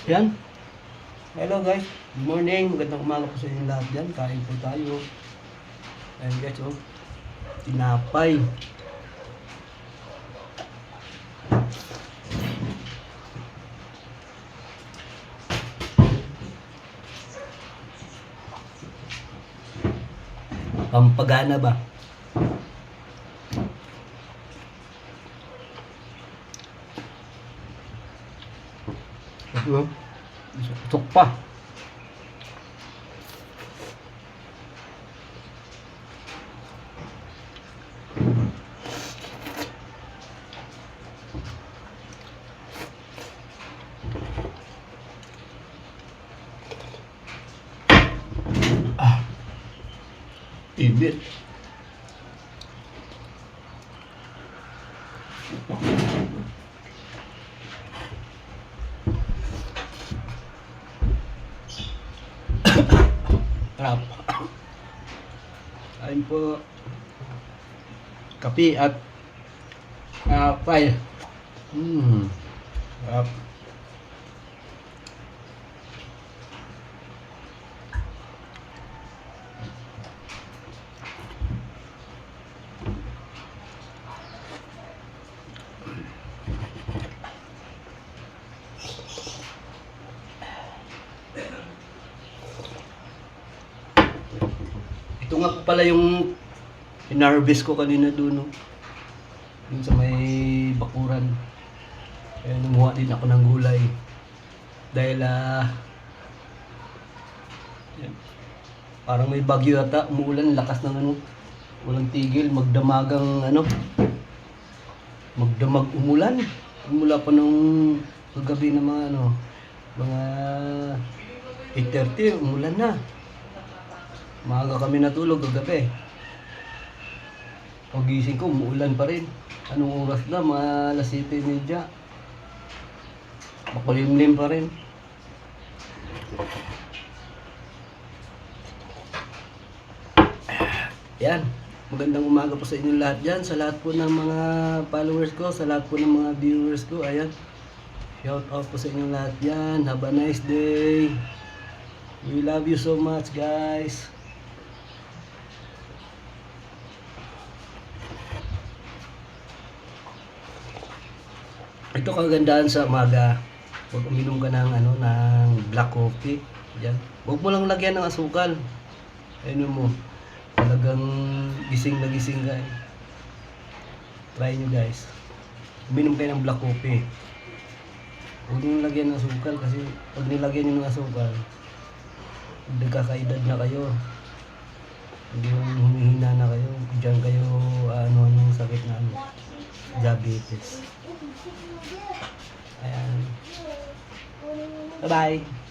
Yan. Hello guys. Good morning. Magandang umaga po sa inyo lahat dyan. Kain po tayo. Ayan guys, oh. Tinapay. Pampagana ba? Ito, tusok pa. Ibit. Sarap. Kain po. Kape at pay. Sarap. Ito nga pala yung in-harvest ko kanina doon, no? Dun sa may bakuran. Kaya numuha din ako ng gulay. Dahil yan. Parang may bagyo yata, umuulan, lakas ng ano. Walang tigil, magdamagang ano. Magdamag umulan. Umula pa nung kagabi na mga ano, mga 8:30, umulan na. Maaga kami natulog kagabi. Pagising ko, umuulan pa rin. Anong oras na? Mga alas 7:30. Makulimlim pa rin. Yan. Magandang umaga po sa inyo lahat dyan. Sa lahat po ng mga followers ko, sa lahat po ng mga viewers ko. Ayan. Shout out po sa inyo lahat dyan. Have a nice day. We love you so much, guys. Ito kagandahan sa umaga. Pag uminom ka ng ano, ng black coffee, yan. Huwag mo lang lagyan ng asukal. Ayun mo. Talagang gising na gising ka. Try nyo guys. Uminom kayo ng black coffee. Huwag nyo lagyan ng asukal kasi pag nilagyan nyo ng asukal, nagkakaedad na kayo. Hindi humihina na kayo. Diyan kayo ano ng sakit na ano, diabetes. Ayan. Bye-bye.